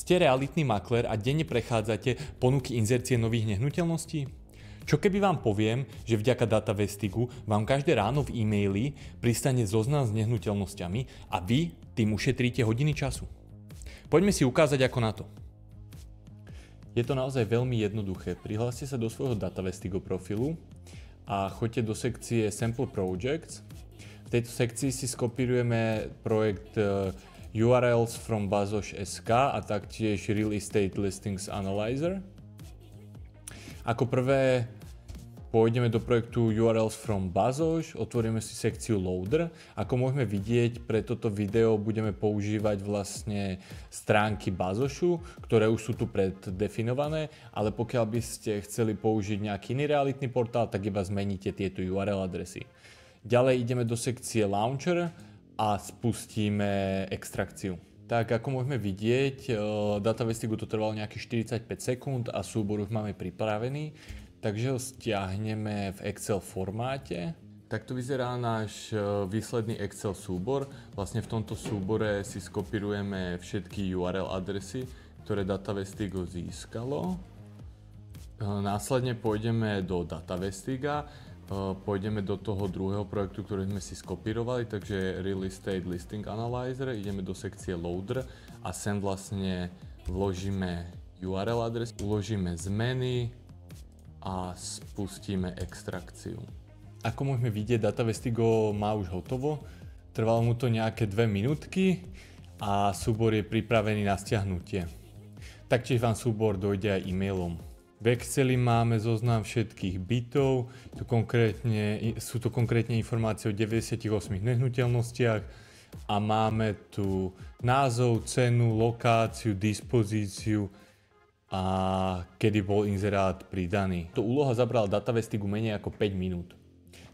Ste realitný maklér a denne prechádzate ponuky inzercie nových nehnuteľností? Čo keby vám poviem, že vďaka Datavestigu vám každé ráno v e-maili pristane zoznam s nehnuteľnosťami a vy tým ušetríte hodiny času? Poďme si ukázať ako na to. Je to naozaj veľmi jednoduché. Prihláste sa do svojho Datavestigo profilu a choďte do sekcie Sample Projects. V tejto sekcii si skopírujeme projekt URLs from Bazoš.sk a taktiež Real Estate Listings Analyzer. Ako prvé pôjdeme do projektu URLs from Bazoš, otvoríme si sekciu Loader. Ako môžeme vidieť, pre toto video budeme používať vlastne stránky Bazošu, ktoré už sú tu preddefinované, ale pokiaľ by ste chceli použiť nejaký iný realitný portál, tak iba zmeníte tieto URL adresy. Ďalej ideme do sekcie Launcher a spustíme extrakciu. Tak ako môžeme vidieť, Datavestigu to trvalo nejakých 45 sekúnd a súbor už máme pripravený, takže ho stiahneme v Excel formáte. Takto vyzerá náš výsledný Excel súbor. Vlastne v tomto súbore si skopírujeme všetky URL adresy, ktoré Datavestigo získalo. Následne pôjdeme do Datavestiga, pôjdeme do toho druhého projektu, ktorý sme si skopírovali, takže Real Estate Listing Analyzer, ideme do sekcie Loader a sem vlastne vložíme URL adres, uložíme zmeny a spustíme extrakciu. Ako môžeme vidieť, Datavestigo má už hotovo, trvalo mu to nejaké 2 minútky a súbor je pripravený na stiahnutie. Taktiež vám súbor dojde aj e-mailom. V Exceli máme zoznam všetkých bytov, sú to konkrétne informácie o 98 nehnuteľnostiach a máme tu názov, cenu, lokáciu, dispozíciu a kedy bol inzerát pridaný. To úloha zabrala Datavestigu menej ako 5 minút.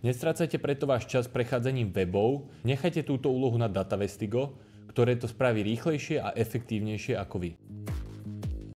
Nestrácajte preto váš čas prechádzaním webov, nechajte túto úlohu na Datavestigo, ktoré to spraví rýchlejšie a efektívnejšie ako vy.